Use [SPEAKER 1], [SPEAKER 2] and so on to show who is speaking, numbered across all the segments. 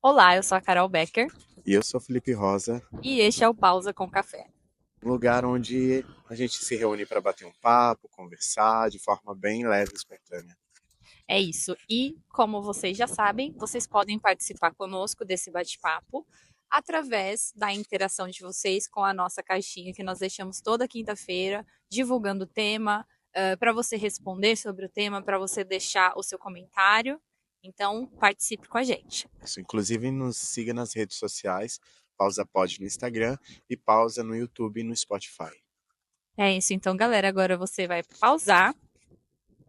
[SPEAKER 1] Olá, eu sou a Carol Becker
[SPEAKER 2] E eu sou Felipe Rosa,
[SPEAKER 1] e este é o Pausa com Café.
[SPEAKER 2] um lugar onde a gente se reúne para bater um papo, conversar de forma bem leve e espontânea.
[SPEAKER 1] É isso. E, como vocês já sabem, vocês podem participar conosco desse bate-papo através da interação de vocês com a nossa caixinha que nós deixamos toda quinta-feira, divulgando o tema, para você responder sobre o tema, para você deixar o seu comentário. Então, participe com a gente.
[SPEAKER 2] Isso, inclusive, nos siga nas redes sociais, Pausa Pod no Instagram e Pausa no YouTube e no Spotify.
[SPEAKER 1] É isso. Então, galera, agora você vai pausar,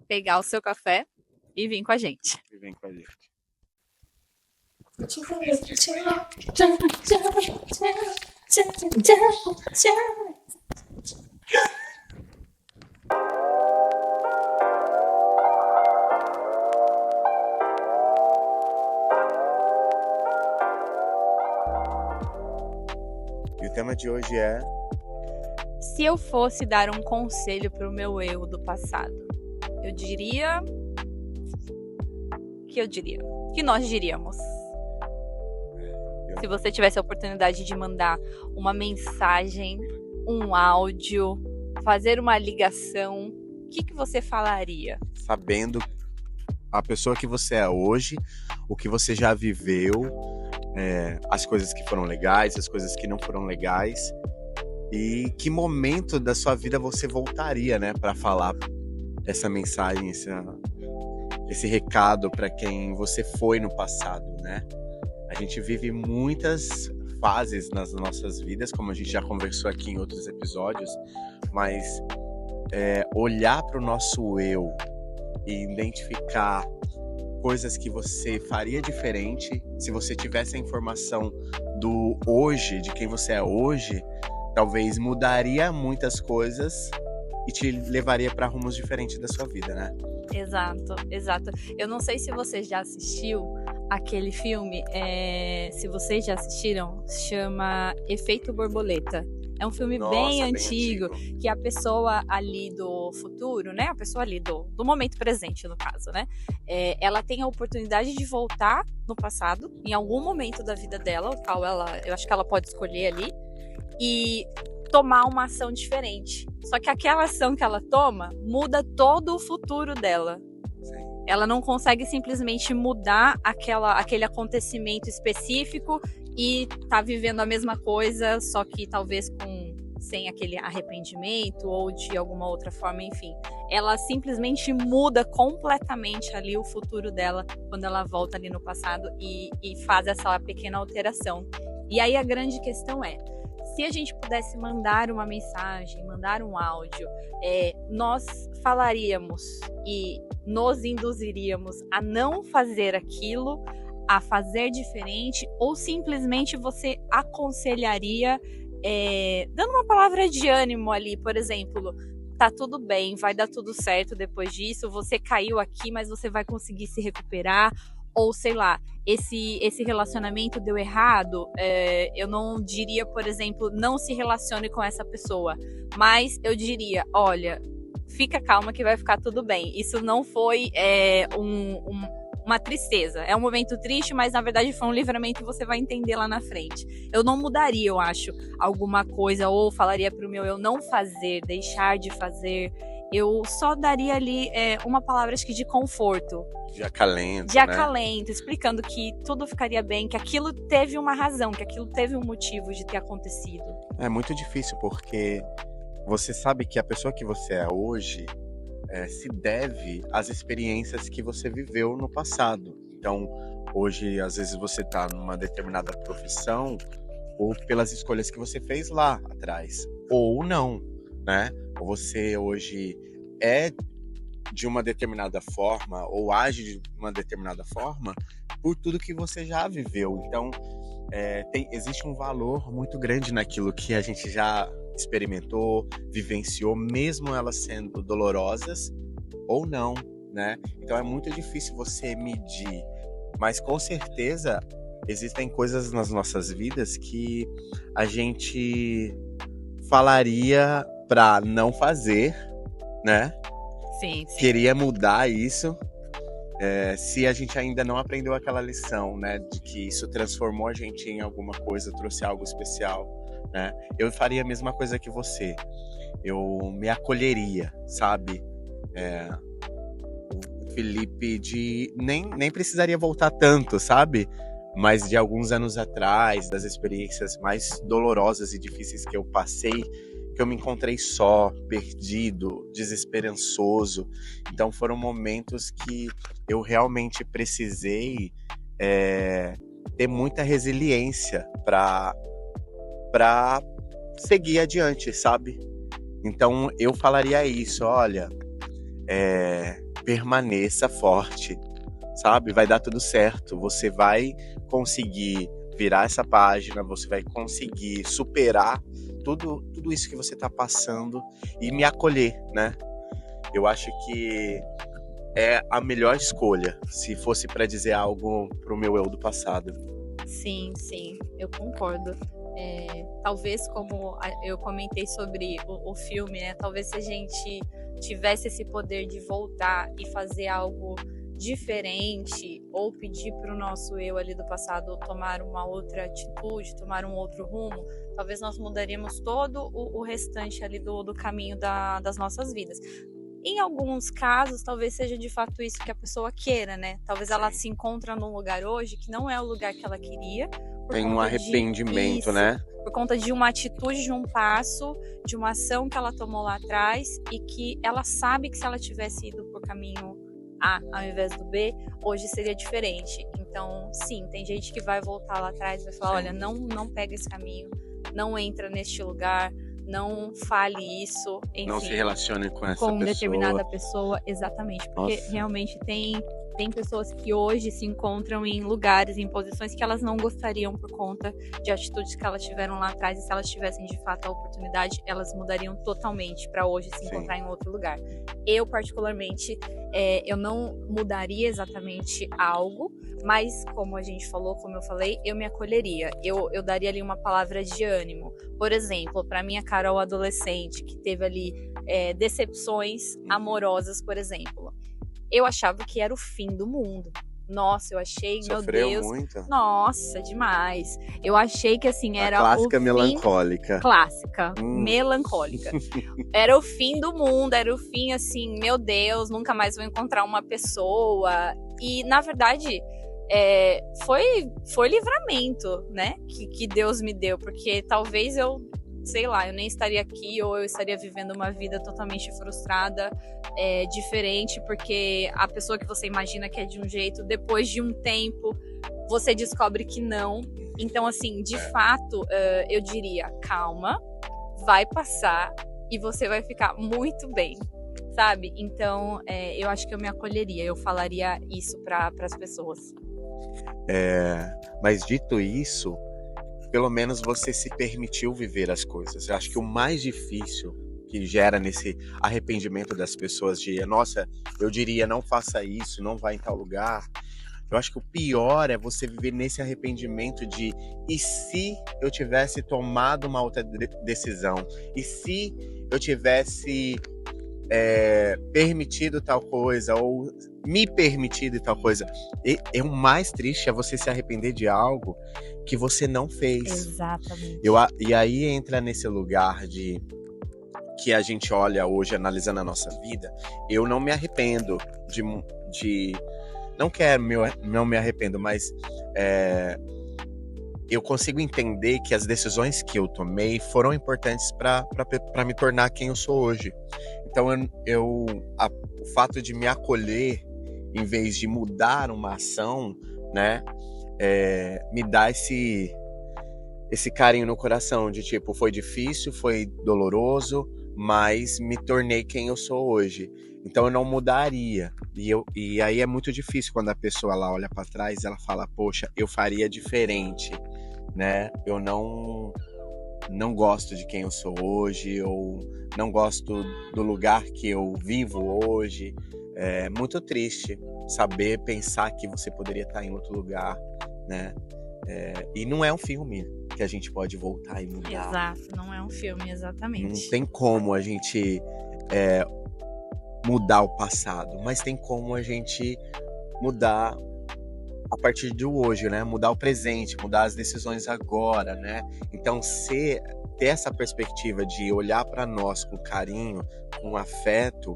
[SPEAKER 1] pegar o seu café e vir com a gente.
[SPEAKER 2] E vem com a gente. E o tema de hoje é
[SPEAKER 1] Se eu fosse dar um conselho para o meu eu do passado, eu diria. Que eu diria? Que nós diríamos? Se você tivesse a oportunidade de mandar uma mensagem, um áudio, fazer uma ligação, o que você falaria?
[SPEAKER 2] sabendo a pessoa que você é hoje, o que você já viveu, as coisas que foram legais, as coisas que não foram legais, e que momento da sua vida você voltaria, né, para falar essa mensagem, esse recado para quem você foi no passado, né? A gente vive muitas fases nas nossas vidas, como a gente já conversou aqui em outros episódios, mas olhar para o nosso eu e identificar coisas que você faria diferente se você tivesse a informação do hoje, de quem você é hoje, talvez mudaria muitas coisas e te levaria para rumos diferentes da sua vida, né?
[SPEAKER 1] Exato, exato. Eu não sei se você já assistiu aquele filme, se vocês já assistiram, chama Efeito Borboleta. É um filme bem
[SPEAKER 2] Nossa, bem
[SPEAKER 1] antigo,
[SPEAKER 2] antigo.
[SPEAKER 1] que a pessoa ali do futuro, né? A pessoa ali do momento presente, no caso, né? Ela tem a oportunidade de voltar no passado, em algum momento da vida dela, o qual eu acho que ela pode escolher ali, e tomar uma ação diferente. Só que aquela ação que ela toma muda todo o futuro dela.
[SPEAKER 2] Sim.
[SPEAKER 1] Ela não consegue simplesmente mudar aquele acontecimento específico e tá vivendo a mesma coisa, só que talvez sem aquele arrependimento ou de alguma outra forma, enfim. Ela simplesmente muda completamente ali o futuro dela quando ela volta ali no passado e faz essa pequena alteração. E aí a grande questão é, se a gente pudesse mandar uma mensagem, mandar um áudio, nós falaríamos e nos induziríamos a não fazer aquilo, a fazer diferente, ou simplesmente você aconselharia, dando uma palavra de ânimo ali, por exemplo, tá tudo bem, vai dar tudo certo depois disso, você caiu aqui, mas você vai conseguir se recuperar, ou sei lá, esse relacionamento deu errado, eu não diria, por exemplo, não se relacione com essa pessoa, mas eu diria, olha, fica calma que vai ficar tudo bem. Isso não foi uma tristeza. É um momento triste, mas na verdade foi um livramento e você vai entender lá na frente. Eu não mudaria, eu acho, alguma coisa, ou falaria pro meu eu não fazer, deixar de fazer. Eu só daria ali uma palavra, acho que de conforto,
[SPEAKER 2] De
[SPEAKER 1] de
[SPEAKER 2] acalento, né?
[SPEAKER 1] acalento, explicando que tudo ficaria bem, que aquilo teve uma razão, que aquilo teve um motivo de ter acontecido.
[SPEAKER 2] É muito difícil porque você sabe que a pessoa que você é hoje se deve às experiências que você viveu no passado. Então, hoje, às vezes, você está numa determinada profissão ou pelas escolhas que você fez lá atrás, ou não, né? Ou você hoje é de uma determinada forma ou age de uma determinada forma por tudo que você já viveu. Então, existe um valor muito grande naquilo que a gente já experimentou, vivenciou, mesmo elas sendo dolorosas ou não, né? Então é muito difícil você medir, mas com certeza existem coisas nas nossas vidas que a gente falaria para não fazer, né?
[SPEAKER 1] Sim, sim.
[SPEAKER 2] Queria mudar isso, se a gente ainda não aprendeu aquela lição, né, de que isso transformou a gente em alguma coisa, trouxe algo especial, né, eu faria a mesma coisa que você. Eu me acolheria, sabe? O Felipe nem precisaria voltar tanto, sabe? Mas de alguns anos atrás, das experiências mais dolorosas e difíceis que eu passei, que eu me encontrei só, perdido, desesperançoso. Então foram momentos que eu realmente precisei ter muita resiliência para seguir adiante, sabe? Então eu falaria isso, olha, permaneça forte, sabe? Vai dar tudo certo, você vai conseguir virar essa página, você vai conseguir superar tudo isso que você tá passando e me acolher, né? Eu acho que é a melhor escolha, se fosse para dizer algo pro meu eu do passado.
[SPEAKER 1] Sim, eu concordo. Talvez, como eu comentei sobre o filme, né? Talvez se a gente tivesse esse poder de voltar e fazer algo diferente, ou pedir para o nosso eu ali do passado tomar uma outra atitude, tomar um outro rumo, talvez nós mudaríamos todo o restante ali do caminho das nossas vidas. Em alguns casos, talvez seja de fato isso que a pessoa queira, né? Talvez ela se encontra num lugar hoje que não é o lugar que ela queria.
[SPEAKER 2] Tem um arrependimento, né?
[SPEAKER 1] Por conta de uma atitude, de um passo, de uma ação que ela tomou lá atrás e que ela sabe que se ela tivesse ido por caminho A ao invés do B, hoje seria diferente. Então, sim, tem gente que vai voltar lá atrás e vai falar, olha, não pega esse caminho, não entra neste lugar, não fale isso, enfim,
[SPEAKER 2] não se relacione com essa
[SPEAKER 1] com
[SPEAKER 2] pessoa.
[SPEAKER 1] Determinada pessoa, exatamente, porque realmente tem pessoas que hoje se encontram em lugares, em posições que elas não gostariam por conta de atitudes que elas tiveram lá atrás, e se elas tivessem de fato a oportunidade, elas mudariam totalmente para hoje se encontrar em outro lugar. Eu, particularmente, eu não mudaria exatamente algo, mas como a gente falou, como eu falei, eu me acolheria, eu daria ali uma palavra de ânimo. Por exemplo, para minha Carol adolescente, que teve ali decepções amorosas, por exemplo, eu achava que era o fim do mundo. Nossa, eu achei,
[SPEAKER 2] Sofreu
[SPEAKER 1] meu Deus.
[SPEAKER 2] muito?
[SPEAKER 1] Nossa, demais. Eu achei que assim, era
[SPEAKER 2] clássica
[SPEAKER 1] o fim...
[SPEAKER 2] melancólica.
[SPEAKER 1] Clássica, melancólica. Era o fim do mundo, era o fim assim, meu Deus, nunca mais vou encontrar uma pessoa. E, na verdade, foi livramento, né? Que Deus me deu, porque talvez eu nem estaria aqui, ou eu estaria vivendo uma vida totalmente frustrada, diferente, porque a pessoa que você imagina que é de um jeito, depois de um tempo, você descobre que não. Então, assim, de fato, eu diria, calma, vai passar e você vai ficar muito bem, sabe? Então, eu acho que eu me acolheria, eu falaria isso para as pessoas.
[SPEAKER 2] Mas dito isso, pelo menos você se permitiu viver as coisas. Eu acho que o mais difícil que gera nesse arrependimento das pessoas de, nossa, eu diria, não faça isso, não vá em tal lugar. Eu acho que o pior é você viver nesse arrependimento de, e se eu tivesse tomado uma outra decisão? E se eu tivesse permitido tal coisa, ou me permitido tal coisa? O mais triste é você se arrepender de algo que você não fez.
[SPEAKER 1] Exatamente.
[SPEAKER 2] E aí entra nesse lugar de que a gente olha hoje, analisando a nossa vida. Eu não me arrependo de não me arrependo, mas eu consigo entender que as decisões que eu tomei foram importantes para me tornar quem eu sou hoje. Então o fato de me acolher, em vez de mudar uma ação, né, me dá esse carinho no coração de tipo, foi difícil, foi doloroso, mas me tornei quem eu sou hoje. Então eu não mudaria. E aí é muito difícil quando a pessoa lá olha para trás e ela fala, poxa, eu faria diferente, né? Eu não gosto de quem eu sou hoje, ou não gosto do lugar que eu vivo hoje. É muito triste saber, pensar que você poderia estar em outro lugar, né? E não é um filme que a gente pode voltar e mudar.
[SPEAKER 1] Exato, não é um filme, exatamente.
[SPEAKER 2] Não tem como a gente mudar o passado, mas tem como a gente mudar a partir do hoje, né? Mudar o presente, mudar as decisões agora, né? Então, ter essa perspectiva de olhar para nós com carinho, com afeto,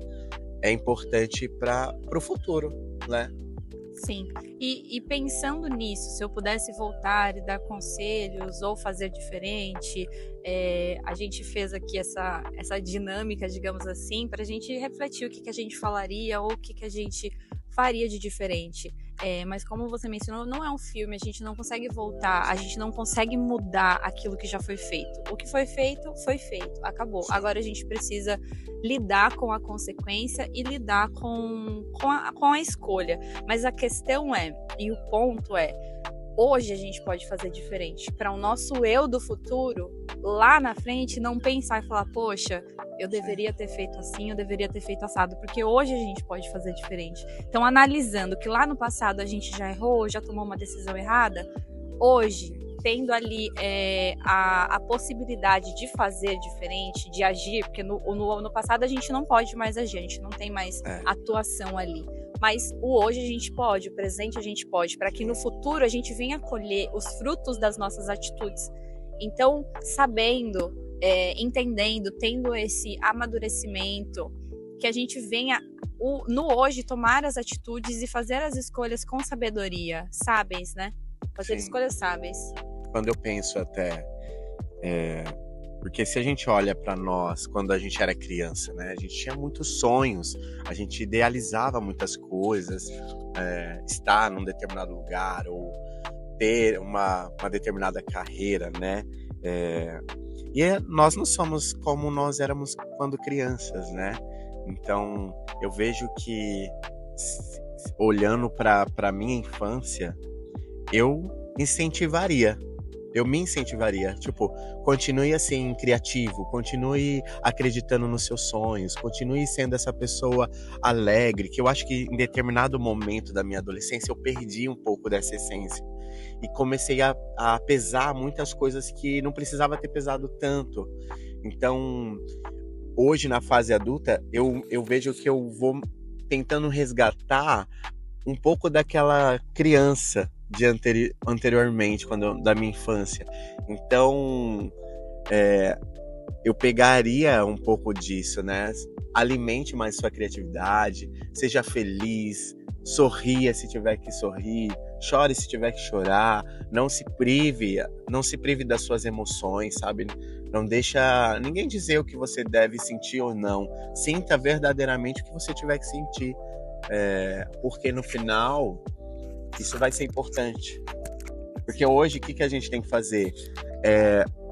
[SPEAKER 2] é importante para o futuro, né?
[SPEAKER 1] Sim, e pensando nisso, se eu pudesse voltar e dar conselhos ou fazer diferente, a gente fez aqui essa dinâmica, digamos assim, para a gente refletir o que a gente falaria ou o que a gente faria de diferente. Mas como você mencionou, não é um filme, a gente não consegue voltar, a gente não consegue mudar aquilo que já foi feito. O que foi feito, acabou. Agora a gente precisa lidar com a consequência e lidar com a escolha. Mas a questão e o ponto hoje a gente pode fazer diferente. Para o nosso eu do futuro, lá na frente, não pensar e falar, poxa, eu deveria ter feito assim, eu deveria ter feito assado, porque hoje a gente pode fazer diferente. Então, analisando que lá no passado a gente já errou, já tomou uma decisão errada, hoje, tendo ali a possibilidade de fazer diferente, de agir, porque no passado a gente não pode mais agir, a gente não tem mais atuação ali. Mas o hoje a gente pode, o presente a gente pode, para que no futuro a gente venha colher os frutos das nossas atitudes. Então, sabendo, entendendo, tendo esse amadurecimento, que a gente venha no hoje tomar as atitudes e fazer as escolhas com sabedoria, sábeis, né? Fazer escolhas sábeis.
[SPEAKER 2] Quando eu penso até... Porque se a gente olha para nós quando a gente era criança, né? A gente tinha muitos sonhos, a gente idealizava muitas coisas, estar num determinado lugar ou ter uma determinada carreira, né? Nós não somos como nós éramos quando crianças, né? Então, eu vejo que, olhando para minha infância, eu me incentivaria, tipo, continue assim, criativo, continue acreditando nos seus sonhos, continue sendo essa pessoa alegre, que eu acho que em determinado momento da minha adolescência eu perdi um pouco dessa essência e comecei a pesar muitas coisas que não precisava ter pesado tanto. Então, hoje na fase adulta, eu vejo que eu vou tentando resgatar um pouco daquela criança de anteriormente, da minha infância. Então, eu pegaria um pouco disso, né? Alimente mais sua criatividade, seja feliz, sorria se tiver que sorrir, chore se tiver que chorar, não se prive das suas emoções, sabe? Não deixa ninguém dizer o que você deve sentir ou não. Sinta verdadeiramente o que você tiver que sentir, porque no final isso vai ser importante. Porque hoje, o que a gente tem que fazer?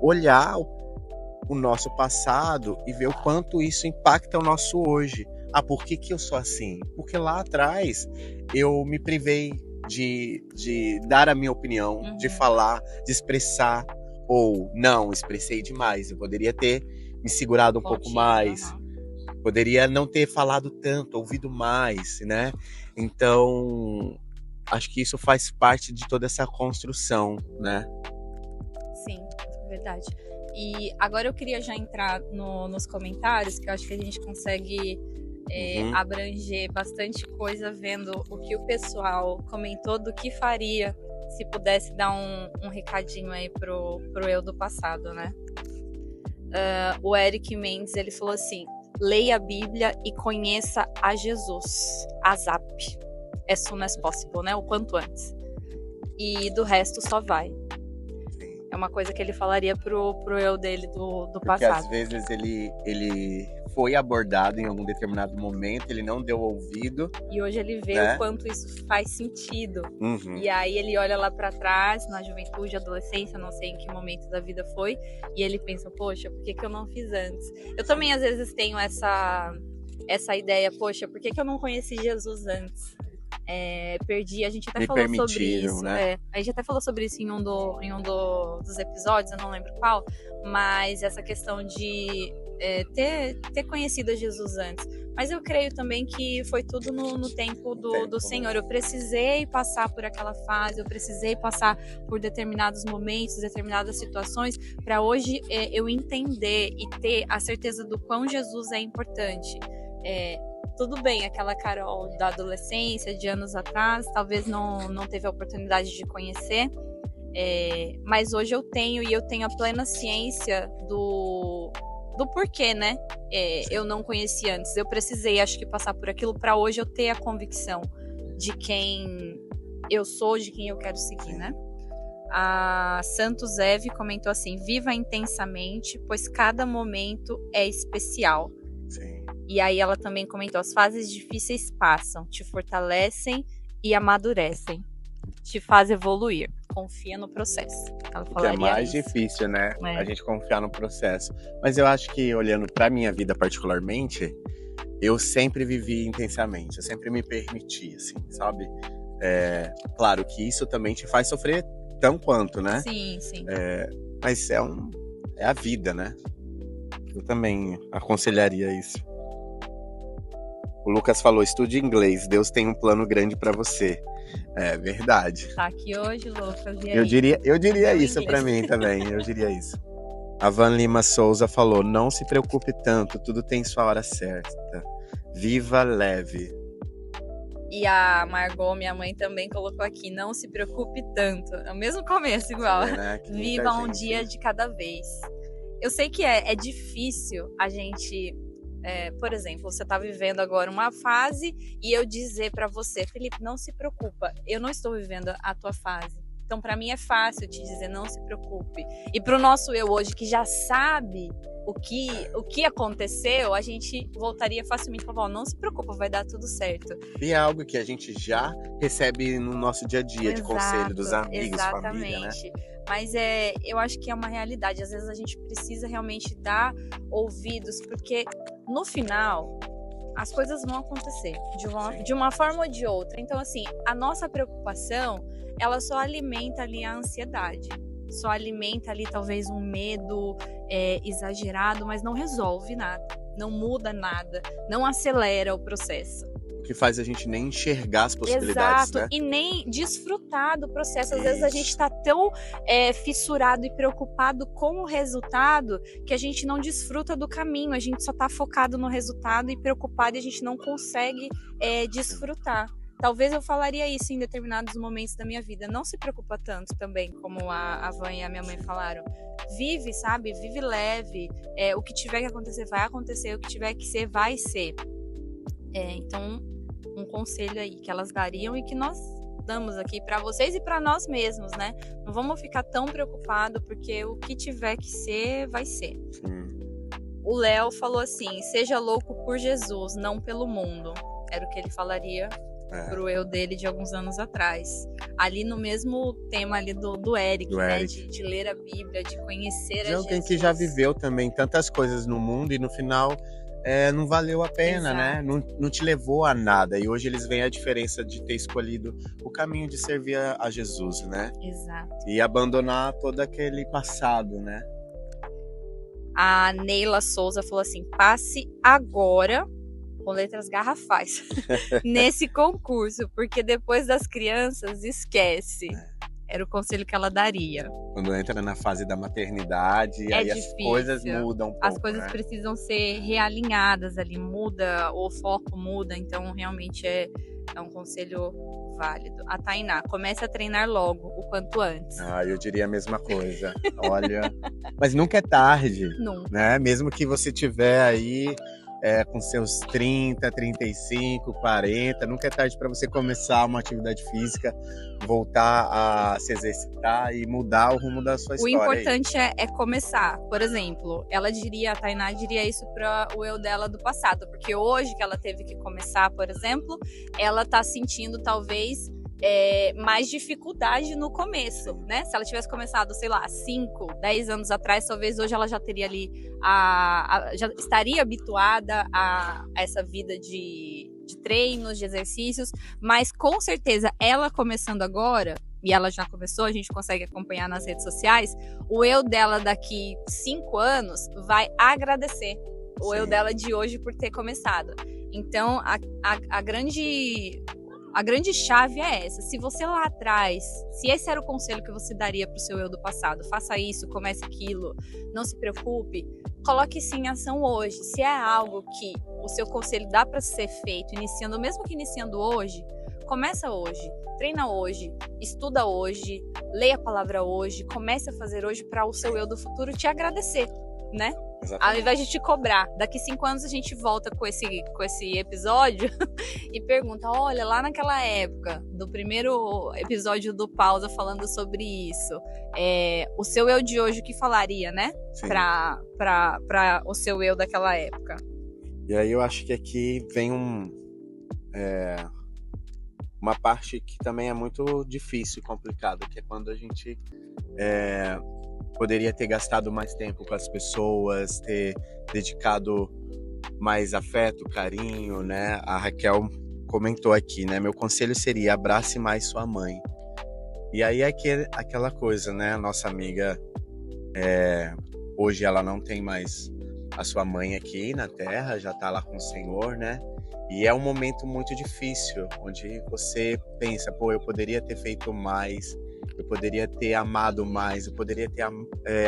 [SPEAKER 2] Olhar o nosso passado e ver o quanto isso impacta o nosso hoje. Por que eu sou assim? Porque lá atrás eu me privei de dar a minha opinião, de falar, de expressar. Ou não, expressei demais. Eu poderia ter me segurado um pouco mais. Poderia não ter falado tanto, ouvido mais, né? Então, acho que isso faz parte de toda essa construção, né?
[SPEAKER 1] Sim, verdade. E agora eu queria já entrar nos comentários, que eu acho que a gente consegue abranger bastante coisa vendo o que o pessoal comentou do que faria se pudesse dar um recadinho aí pro eu do passado, né? O Eric Mendes, ele falou assim: leia a Bíblia e conheça a Jesus. ASAP. As soon as possible, né? O quanto antes. E do resto só vai.
[SPEAKER 2] Sim.
[SPEAKER 1] É uma coisa que ele falaria pro eu dele do
[SPEAKER 2] Porque
[SPEAKER 1] passado.
[SPEAKER 2] às vezes ele foi abordado em algum determinado momento, ele não deu ouvido.
[SPEAKER 1] E hoje ele vê, né, o quanto isso faz sentido.
[SPEAKER 2] Uhum.
[SPEAKER 1] E aí ele olha lá pra trás, na juventude, adolescência, não sei em que momento da vida foi, e ele pensa, poxa, por que eu não fiz antes? Eu também às vezes tenho essa ideia, poxa, por que eu não conheci Jesus antes? Perdi, a gente até falou sobre isso, né? A gente até falou sobre isso em um dos episódios, eu não lembro qual, mas essa questão de ter conhecido a Jesus antes. Mas eu creio também que foi tudo no tempo do Senhor. Eu precisei passar por aquela fase, eu precisei passar por determinados momentos, determinadas situações, para hoje eu entender e ter a certeza do quão Jesus é importante. tudo bem, aquela Carol da adolescência, de anos atrás, talvez não teve a oportunidade de conhecer, mas hoje eu tenho a plena ciência do porquê, né? Eu não conheci antes. Eu precisei, acho que, passar por aquilo para hoje eu ter a convicção de quem eu sou, de quem eu quero seguir, né? A Santos Eve comentou assim: viva intensamente, pois cada momento é especial.
[SPEAKER 2] Sim.
[SPEAKER 1] E aí ela também comentou: as fases difíceis passam, te fortalecem e amadurecem, te faz evoluir. Confia no processo. Ela
[SPEAKER 2] O que é mais difícil, né? A gente confiar no processo. Mas eu acho que, olhando pra minha vida particularmente, eu sempre vivi intensamente. Eu sempre me permiti, assim, sabe? Claro que isso também te faz sofrer tão quanto, né?
[SPEAKER 1] Sim, sim.
[SPEAKER 2] Mas é a vida, né? Eu também aconselharia isso. O Lucas falou: estude inglês, Deus tem um plano grande pra você. É verdade.
[SPEAKER 1] Tá aqui hoje, Lucas, e aí?
[SPEAKER 2] Eu diria isso
[SPEAKER 1] inglês.
[SPEAKER 2] pra mim também, eu diria isso. A Van Lima Souza falou: não se preocupe tanto, tudo tem sua hora certa. Viva leve.
[SPEAKER 1] E a Margot, minha mãe, também colocou aqui: não se preocupe tanto. É o mesmo começo, igual.
[SPEAKER 2] Né?
[SPEAKER 1] Viva um dia de cada vez. Eu sei que é difícil a gente... por exemplo, você está vivendo agora uma fase e eu dizer para você: Felipe, não se preocupa, eu não estou vivendo a tua fase. Então, para mim é fácil te dizer: não se preocupe. E para o nosso eu hoje, que já sabe o que aconteceu, a gente voltaria facilmente para falar: não se preocupa, vai dar tudo certo.
[SPEAKER 2] E é algo que a gente já recebe no nosso dia a dia, de conselho dos amigos, família, né?
[SPEAKER 1] Mas eu acho que é uma realidade. Às vezes a gente precisa realmente dar ouvidos, porque no final as coisas vão acontecer de uma forma ou de outra. Então, assim, a nossa preocupação, ela só alimenta ali a ansiedade, só alimenta ali talvez um medo exagerado, mas não resolve nada, não muda nada, não acelera o processo.
[SPEAKER 2] Que faz a gente nem enxergar as possibilidades,
[SPEAKER 1] Exato,
[SPEAKER 2] né?
[SPEAKER 1] E nem desfrutar do processo. Às vezes a gente está tão fissurado e preocupado com o resultado que a gente não desfruta do caminho, a gente só está focado no resultado e preocupado, e a gente não consegue desfrutar. Talvez eu falaria isso em determinados momentos da minha vida. Não se preocupa tanto também, como a Van e a minha mãe falaram. Vive, sabe? Vive leve. O que tiver que acontecer, vai acontecer. O que tiver que ser, vai ser. Então, um conselho aí que elas dariam e que nós damos aqui para vocês e para nós mesmos, né? Não vamos ficar tão preocupados, porque o que tiver que ser, vai ser. O Léo falou assim: seja louco por Jesus, não pelo mundo. Era o que ele falaria pro eu dele de alguns anos atrás. Ali no mesmo tema ali do Eric, né? De ler a Bíblia, de conhecer a Jesus.
[SPEAKER 2] De alguém que já viveu também tantas coisas no mundo e no final... não valeu a pena, né? Não te levou a nada. E hoje eles veem a diferença de ter escolhido o caminho de servir a Jesus, né?
[SPEAKER 1] Exato.
[SPEAKER 2] E abandonar todo aquele passado, né?
[SPEAKER 1] A Neila Souza falou assim: passe agora, com letras garrafais, nesse concurso, porque depois das crianças, esquece. Era o conselho que ela daria.
[SPEAKER 2] Quando entra na fase da maternidade, aí
[SPEAKER 1] difícil.
[SPEAKER 2] As coisas mudam um pouco,
[SPEAKER 1] as coisas precisam ser realinhadas ali, muda, o foco muda, então realmente é um conselho válido. A Tainá: comece a treinar logo, o quanto antes.
[SPEAKER 2] Eu diria a mesma coisa. Olha, mas nunca é tarde,
[SPEAKER 1] Nunca.
[SPEAKER 2] Né? Mesmo que você tiver aí com seus 30, 35, 40, nunca é tarde para você começar uma atividade física, voltar a se exercitar e mudar o rumo da sua história.
[SPEAKER 1] O importante é começar. Por exemplo, a Tainá diria isso para o eu dela do passado, porque hoje que ela teve que começar, por exemplo, ela tá sentindo talvez mais dificuldade no começo, né? Se ela tivesse começado, sei lá, 5, 10 anos atrás, talvez hoje ela já teria ali, já estaria habituada a essa vida de treinos, de exercícios, mas com certeza ela começando agora, e ela já começou, a gente consegue acompanhar nas redes sociais, o eu dela daqui 5 anos vai agradecer o eu dela de hoje por ter começado. Então, a grande chave é essa. Se você lá atrás, se esse era o conselho que você daria para o seu eu do passado, faça isso, comece aquilo, não se preocupe, coloque isso em ação hoje. Se é algo que o seu conselho dá para ser feito, iniciando, mesmo que iniciando hoje, começa hoje, treina hoje, estuda hoje, leia a palavra hoje, comece a fazer hoje para o seu eu do futuro te agradecer, né?
[SPEAKER 2] Exatamente.
[SPEAKER 1] Ao invés de te cobrar. Daqui 5 anos a gente volta com esse episódio e pergunta, olha, lá naquela época, do primeiro episódio do Pausa falando sobre isso, o seu eu de hoje, o que falaria, né? Pra o seu eu daquela época.
[SPEAKER 2] E aí eu acho que aqui vem uma parte que também é muito difícil e complicada, que é quando a gente poderia ter gastado mais tempo com as pessoas, ter dedicado mais afeto, carinho, né? A Raquel comentou aqui, né? Meu conselho seria: abrace mais sua mãe. E aí é aquela coisa, né? A nossa amiga, hoje ela não tem mais a sua mãe aqui na Terra, já tá lá com o Senhor, né? E é um momento muito difícil, onde você pensa, pô, eu poderia ter feito mais, eu poderia ter amado mais, eu poderia ter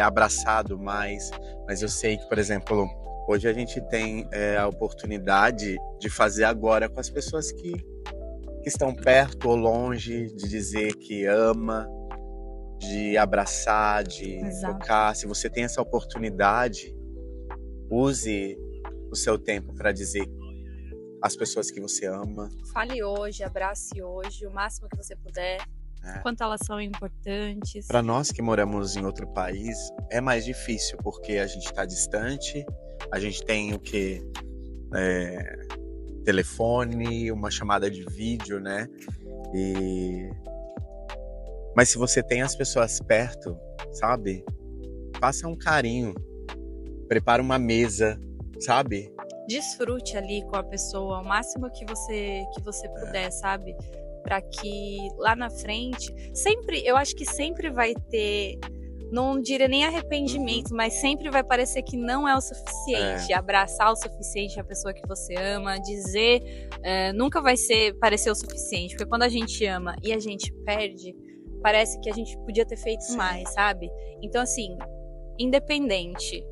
[SPEAKER 2] abraçado mais, mas eu sei que, por exemplo, hoje a gente tem a oportunidade de fazer agora com as pessoas que estão perto ou longe, de dizer que ama, de abraçar, de tocar. Se você tem essa oportunidade, use o seu tempo para dizer às pessoas que você ama.
[SPEAKER 1] Fale hoje, abrace hoje, o máximo que você puder. Quanto elas são importantes.
[SPEAKER 2] Para nós que moramos em outro país, é mais difícil, porque a gente está distante, a gente tem o quê? Telefone, uma chamada de vídeo, né? Mas se você tem as pessoas perto, sabe? Faça um carinho, prepara uma mesa, sabe?
[SPEAKER 1] Desfrute ali com a pessoa o máximo que você puder, sabe? Para que lá na frente, eu acho que sempre vai ter, não diria nem arrependimento, mas sempre vai parecer que não é o suficiente. Abraçar o suficiente a pessoa que você ama, dizer, nunca vai parecer o suficiente, porque quando a gente ama e a gente perde, parece que a gente podia ter feito mais, sabe? Então, assim, independente,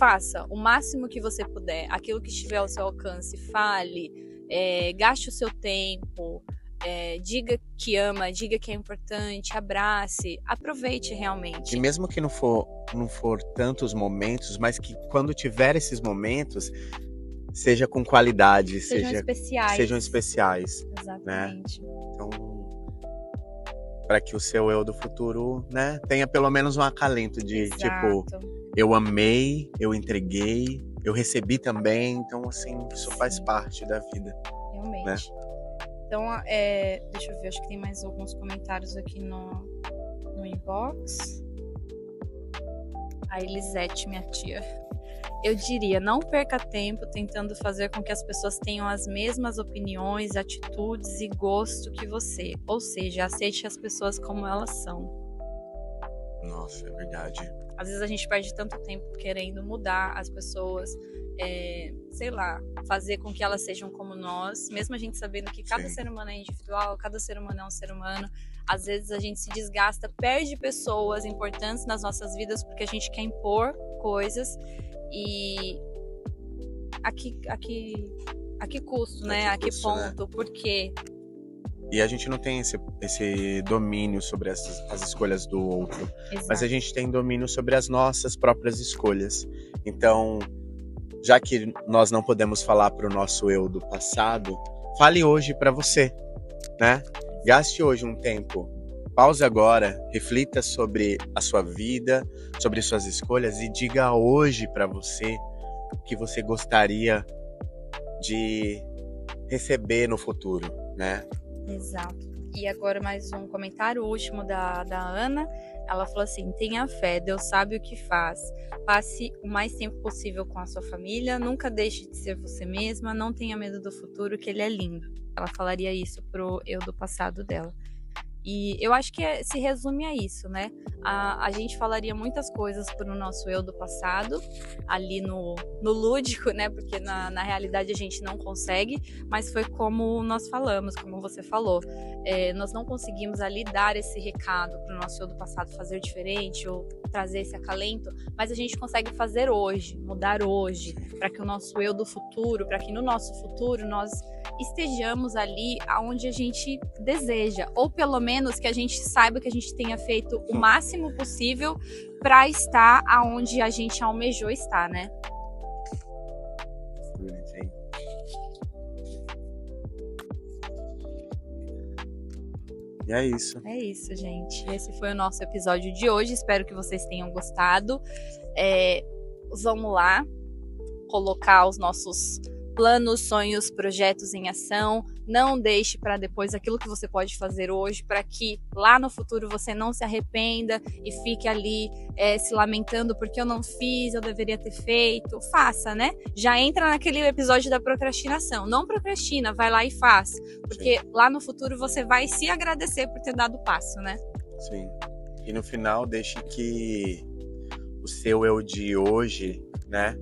[SPEAKER 1] faça o máximo que você puder, aquilo que estiver ao seu alcance, fale, gaste o seu tempo, diga que ama, diga que é importante, abrace, aproveite realmente.
[SPEAKER 2] E mesmo que não for tantos momentos, mas que quando tiver esses momentos, seja com qualidade, sejam especiais.
[SPEAKER 1] Exatamente.
[SPEAKER 2] Né? Então, para que o seu eu do futuro, né, tenha pelo menos um acalento de tipo, eu amei, eu entreguei, eu recebi também, então assim, isso faz parte da vida.
[SPEAKER 1] Realmente.
[SPEAKER 2] Né?
[SPEAKER 1] Então, deixa eu ver, acho que tem mais alguns comentários aqui no inbox. A Elisete, minha tia. Eu diria, não perca tempo tentando fazer com que as pessoas tenham as mesmas opiniões, atitudes e gosto que você. Ou seja, aceite as pessoas como elas são.
[SPEAKER 2] Nossa, é verdade.
[SPEAKER 1] Às vezes a gente perde tanto tempo querendo mudar as pessoas, sei lá, fazer com que elas sejam como nós, mesmo a gente sabendo que cada ser humano é individual, cada ser humano é um ser humano. Às vezes a gente se desgasta, perde pessoas importantes nas nossas vidas porque a gente quer impor coisas. E a que custo, né? A que ponto?
[SPEAKER 2] Né?
[SPEAKER 1] Por quê?
[SPEAKER 2] E a gente não tem esse domínio sobre as escolhas do outro.
[SPEAKER 1] Exato.
[SPEAKER 2] Mas a gente tem domínio sobre as nossas próprias escolhas. Então, já que nós não podemos falar para o nosso eu do passado, fale hoje para você, né? Gaste hoje um tempo. Pause agora, reflita sobre a sua vida, sobre suas escolhas e diga hoje para você o que você gostaria de receber no futuro, né?
[SPEAKER 1] Exato. E agora mais um comentário, o último da Ana. Ela falou assim: tenha fé, Deus sabe o que faz. Passe o mais tempo possível com a sua família, nunca deixe de ser você mesma, não tenha medo do futuro, que ele é lindo. Ela falaria isso pro eu do passado dela. E eu acho que se resume a isso, né? a gente falaria muitas coisas pro nosso eu do passado, ali no lúdico, né? Porque na realidade a gente não consegue, mas foi como nós falamos, como você falou. Nós não conseguimos ali dar esse recado pro nosso eu do passado fazer diferente ou trazer esse acalento, mas a gente consegue fazer hoje, mudar hoje, para que o nosso eu do futuro, para que no nosso futuro nós estejamos ali aonde a gente deseja, ou pelo menos que a gente saiba que a gente tenha feito o máximo possível para estar aonde a gente almejou estar, né?
[SPEAKER 2] E é isso.
[SPEAKER 1] É isso, gente. Esse foi o nosso episódio de hoje. Espero que vocês tenham gostado. Vamos lá colocar os nossos planos, sonhos, projetos em ação. Não deixe para depois aquilo que você pode fazer hoje, para que lá no futuro você não se arrependa e fique ali se lamentando porque eu não fiz, eu deveria ter feito. Faça, né? Já entra naquele episódio da procrastinação. Não procrastina, vai lá e faz. Porque lá no futuro você vai se agradecer por ter dado o passo, né?
[SPEAKER 2] Sim. E no final, deixe que o seu eu de hoje, né,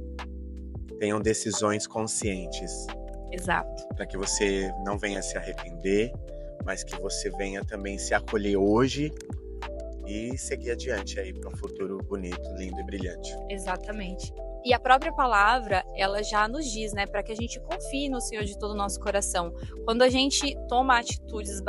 [SPEAKER 2] tenham decisões conscientes.
[SPEAKER 1] Exato.
[SPEAKER 2] Para que você não venha se arrepender, mas que você venha também se acolher hoje e seguir adiante aí para um futuro bonito, lindo e brilhante.
[SPEAKER 1] Exatamente. E a própria palavra, ela já nos diz, né, para que a gente confie no Senhor de todo o nosso coração. Quando a gente toma atitudes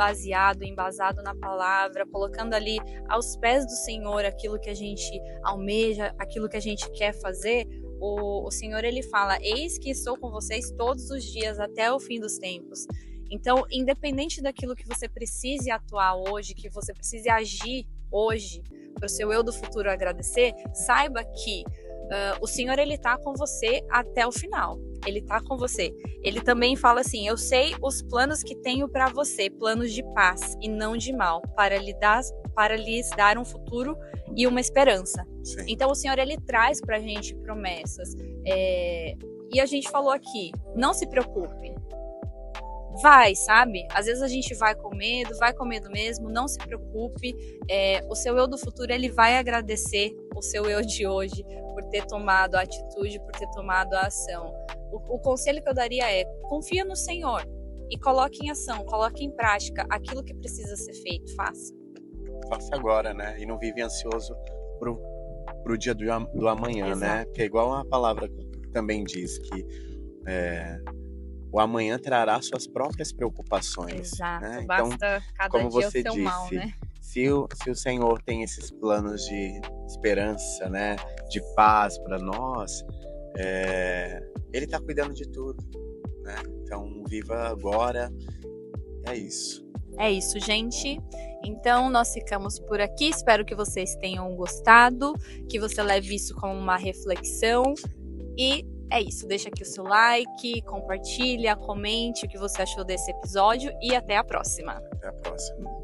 [SPEAKER 1] embasado na palavra, colocando ali aos pés do Senhor aquilo que a gente almeja, aquilo que a gente quer fazer, o Senhor, ele fala: eis que estou com vocês todos os dias até o fim dos tempos. Então, independente daquilo que você precise atuar hoje, que você precise agir hoje, para o seu eu do futuro agradecer, saiba que o Senhor, ele tá com você até o final. Ele tá com você. Ele também fala assim: eu sei os planos que tenho para você, planos de paz e não de mal, para lhes dar um futuro e uma esperança.
[SPEAKER 2] Sim.
[SPEAKER 1] Então o Senhor, ele traz pra gente promessas. E a gente falou aqui, não se preocupe. Vai, sabe? Às vezes a gente vai com medo mesmo, não se preocupe. O seu eu do futuro, ele vai agradecer o seu eu de hoje por ter tomado a atitude, por ter tomado a ação. O conselho que eu daria é: confia no Senhor e coloque em ação, coloque em prática aquilo que precisa ser feito, faça.
[SPEAKER 2] Faça agora, né? E não vive ansioso pro dia do amanhã,
[SPEAKER 1] Exato.
[SPEAKER 2] né? Que é igual a palavra também diz, que o amanhã trará suas próprias preocupações.
[SPEAKER 1] Exato,
[SPEAKER 2] né?
[SPEAKER 1] basta
[SPEAKER 2] Então,
[SPEAKER 1] cada
[SPEAKER 2] como
[SPEAKER 1] dia
[SPEAKER 2] você
[SPEAKER 1] o seu
[SPEAKER 2] disse,
[SPEAKER 1] mal, né?
[SPEAKER 2] Se o Senhor tem esses planos de esperança, né? De paz para nós, Ele está cuidando de tudo, né? Então, viva agora. É isso.
[SPEAKER 1] É isso, gente. Então, nós ficamos por aqui. Espero que vocês tenham gostado, que você leve isso como uma reflexão. E é isso. Deixa aqui o seu like, compartilha, comente o que você achou desse episódio e até a próxima.
[SPEAKER 2] Até a próxima.